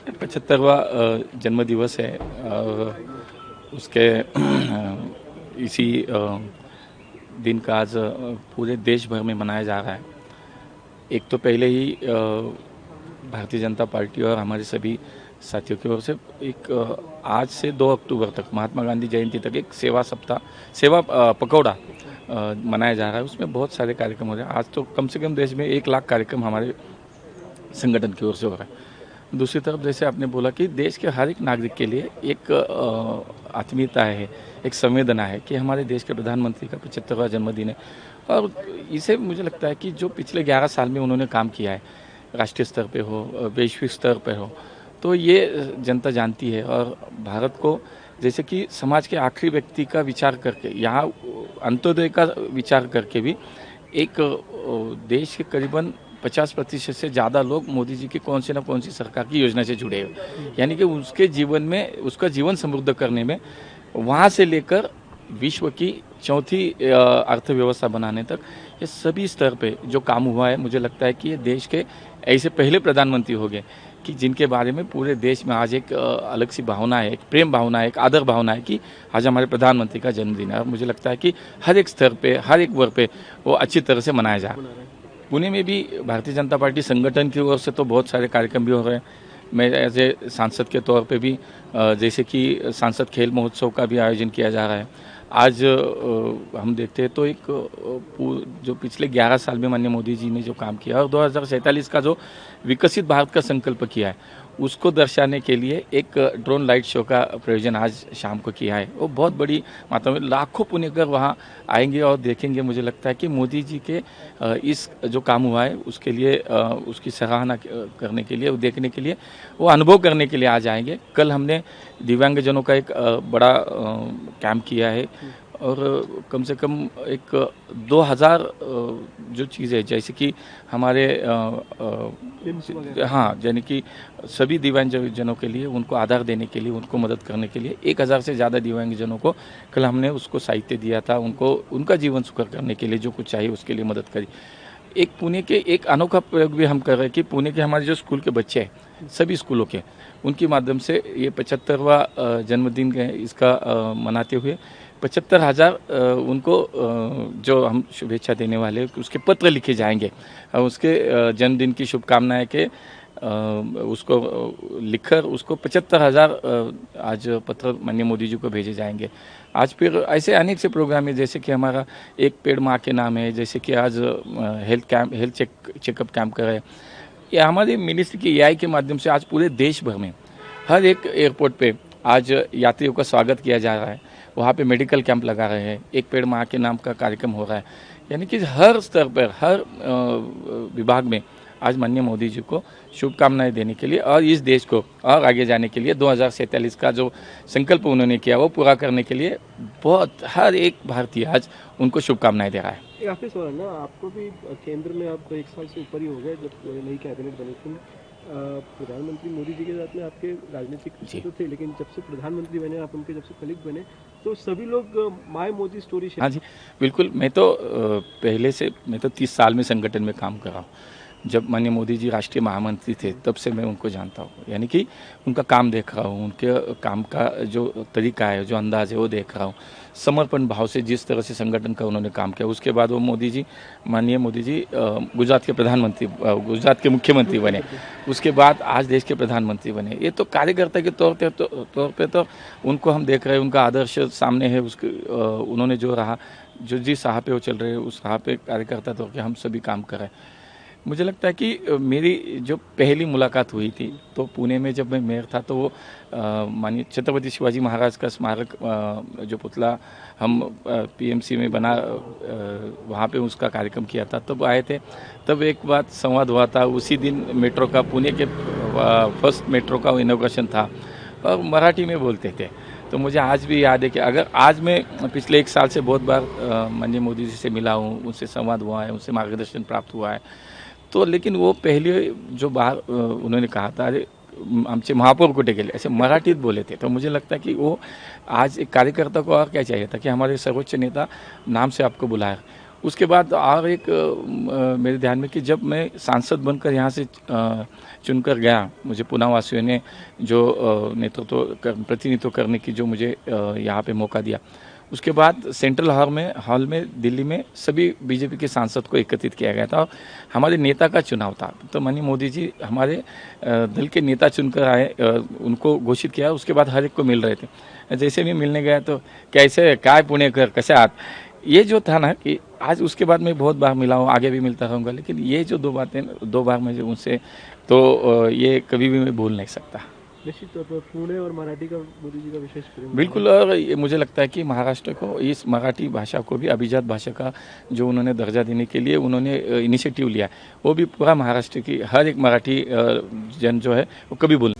75वां जन्मदिवस है और उसके इसी दिन का आज पूरे देश भर में मनाया जा रहा है। एक तो पहले ही भारतीय जनता पार्टी और हमारे सभी साथियों की ओर से एक आज से 2 अक्टूबर तक महात्मा गांधी जयंती तक एक सेवा सप्ताह सेवा पखवाड़ा मनाया जा रहा है। उसमें बहुत सारे कार्यक्रम हो रहे हैं। आज तो कम से कम देश में 1 लाख कार्यक्रम हमारे संगठन की ओर से हो रहा है। दूसरी तरफ जैसे आपने बोला कि देश के हर एक नागरिक के लिए एक आत्मीयता है, एक संवेदना है कि हमारे देश के प्रधानमंत्री का 75वां जन्मदिन है और इसे मुझे लगता है कि जो पिछले 11 साल में उन्होंने काम किया है, राष्ट्रीय स्तर पे हो, वैश्विक स्तर पे हो, तो ये जनता जानती है। और भारत को जैसे कि समाज के आखिरी व्यक्ति का विचार करके, यहाँ अंत्योदय का विचार करके भी एक देश के करीबन 50% से ज़्यादा लोग मोदी जी की कौन सी सरकार की योजना से जुड़े हुए, यानी कि उसके जीवन में उसका जीवन समृद्ध करने में वहाँ से लेकर विश्व की चौथी अर्थव्यवस्था बनाने तक ये सभी स्तर पे जो काम हुआ है, मुझे लगता है कि ये देश के ऐसे पहले प्रधानमंत्री हो गए कि जिनके बारे में पूरे देश में आज एक अलग सी भावना है, एक प्रेम भावना है, एक आदर भावना है कि आज हमारे प्रधानमंत्री का जन्मदिन है। और मुझे लगता है कि हर एक स्तर पे, हर एक वर्ग पे वो अच्छी तरह से मनाया जा रहा है। पुणे में भी भारतीय जनता पार्टी संगठन की ओर से तो बहुत सारे कार्यक्रम भी हो रहे हैं। मैं एज ए सांसद के तौर पे भी जैसे कि सांसद खेल महोत्सव का भी आयोजन किया जा रहा है। आज हम देखते हैं तो एक जो पिछले 11 साल में माननीय मोदी जी ने जो काम किया और 2047 का जो विकसित भारत का संकल्प किया है, उसको दर्शाने के लिए एक ड्रोन लाइट शो का प्रयोजन आज शाम को किया है। वो बहुत बड़ी मात्रा में लाखों पुण्यकर वहाँ आएंगे और देखेंगे। मुझे लगता है कि मोदी जी के इस जो काम हुआ है उसके लिए उसकी सराहना करने के लिए, देखने के लिए, वो अनुभव करने के लिए आज आएंगे। कल हमने दिव्यांगजनों का एक बड़ा कैंप किया है और कम से कम एक 2000 जो चीज़ें जैसे कि हमारे हाँ, यानी कि सभी दिव्यांगजनों के लिए उनको आधार देने के लिए, उनको मदद करने के लिए 1000 से ज़्यादा दिव्यांगजनों को कल हमने उसको साहित्य दिया था। उनको उनका जीवन सुकर करने के लिए जो कुछ चाहिए उसके लिए मदद करी। एक पुणे के एक अनोखा प्रयोग भी हम कर रहे हैं कि पुणे के हमारे जो स्कूल के बच्चे हैं, सभी स्कूलों के, उनके माध्यम से ये 75वां जन्मदिन इसका मनाते हुए 75,000 उनको जो हम शुभेच्छा देने वाले उसके पत्र लिखे जाएंगे। उसके जन्मदिन की शुभकामनाएं के उसको लिखकर उसको 75,000 आज पत्र माननीय मोदी जी को भेजे जाएंगे। आज फिर ऐसे अनेक से प्रोग्राम है, जैसे कि हमारा एक पेड़ माँ के नाम है, जैसे कि आज हेल्थ चेकअप कैंप कर रहे हैं। ये हमारी मिनिस्ट्री की एआई के माध्यम से आज पूरे देश भर में हर एक एयरपोर्ट पे आज यात्रियों का स्वागत किया जा रहा है। वहाँ पे मेडिकल कैंप लगा रहे हैं, एक पेड़ माँ के नाम का कार्यक्रम हो रहा है। यानी कि हर स्तर पर, हर विभाग में आज माननीय मोदी जी को शुभकामनाएं देने के लिए और इस देश को और आगे जाने के लिए 2047 का जो संकल्प उन्होंने किया वो पूरा करने के लिए बहुत हर एक भारतीय आज उनको शुभकामनाएं दे रहा है। एक आखिरी सवाल ना, आपको भी केंद्र में आप 1 साल से ऊपर ही हो गए जब नई कैबिनेट बनी थी। प्रधानमंत्री मोदी जी के साथ में आपके राजनीतिक तो थे, लेकिन जब से प्रधानमंत्री बने, आप उनके जब से कलीग बने, तो सभी लोग माय मोदी स्टोरी शेयर। हाँ जी, बिल्कुल। मैं तो पहले से मैं तो 30 साल में संगठन में काम कर रहा हूँ। जब माननीय मोदी जी राष्ट्रीय महामंत्री थे तब से मैं उनको जानता हूँ, यानी कि उनका काम देख रहा हूँ, उनके काम का जो तरीका है, जो अंदाज है वो देख रहा हूँ। समर्पण भाव से जिस तरह से संगठन का उन्होंने काम किया, उसके बाद वो माननीय मोदी जी गुजरात के प्रधानमंत्री, गुजरात के मुख्यमंत्री बने, उसके बाद आज देश के प्रधानमंत्री बने। ये तो कार्यकर्ता के तौर पे तो उनको हम देख रहे हैं, उनका आदर्श सामने है। उसके उन्होंने जो रहा, जो जिस राह पे वो चल रहे हैं उस राह पे कार्यकर्ता तौर पे हम सभी काम कर रहे हैं। मुझे लगता है कि मेरी जो पहली मुलाकात हुई थी तो पुणे में जब मैं मेयर था, तो वो माननीय छत्रपति शिवाजी महाराज का स्मारक जो पुतला हम पीएमसी में बना, वहाँ पे उसका कार्यक्रम किया था, तब आए थे। तब एक बात संवाद हुआ था, उसी दिन मेट्रो का, पुणे के फर्स्ट मेट्रो का इनॉग्रेशन था और मराठी में बोलते थे। तो मुझे आज भी याद है कि अगर आज मैं पिछले 1 साल से बहुत बार माननीय मोदी जी से मिला हूँ, उनसे संवाद हुआ है, उनसे मार्गदर्शन प्राप्त हुआ है, तो लेकिन वो पहले जो बार उन्होंने कहा था, अरे आमचे महापौर कुठे गेले, ऐसे मराठीत बोले थे। तो मुझे लगता है कि वो आज एक कार्यकर्ता को और क्या चाहिए था कि हमारे सर्वोच्च नेता नाम से आपको बुलाया, उसके बाद और एक मेरे ध्यान में कि जब मैं सांसद बनकर यहाँ से चुनकर गया, मुझे पुणे वासियों ने जो प्रतिनिधित्व करने की जो मुझे यहाँ पे मौका दिया, उसके बाद सेंट्रल हॉल में दिल्ली में सभी बीजेपी के सांसद को एकत्रित किया गया था और हमारे नेता का चुनाव था। तो माननीय मोदी जी हमारे दल के नेता चुनकर आए, उनको घोषित किया, उसके बाद हर एक को मिल रहे थे। जैसे भी मिलने गया तो कैसे काय पुणेकर कसे आहात, ये जो था ना कि आज उसके बाद मैं बहुत बार मिला हूँ, आगे भी मिलता रहूँगा, लेकिन ये जो दो बार मैं जो उनसे तो ये कभी भी मैं भूल नहीं सकता। निश्चित तौर पर पुणे और मराठी का मोदी जी का विशेष प्रेम। बिल्कुल, और ये मुझे लगता है कि महाराष्ट्र को इस मराठी भाषा को भी अभिजात भाषा का जो उन्होंने दर्जा देने के लिए उन्होंने इनिशिएटिव लिया, वो भी पूरा महाराष्ट्र की हर एक मराठी जन जो है वो कभी भूल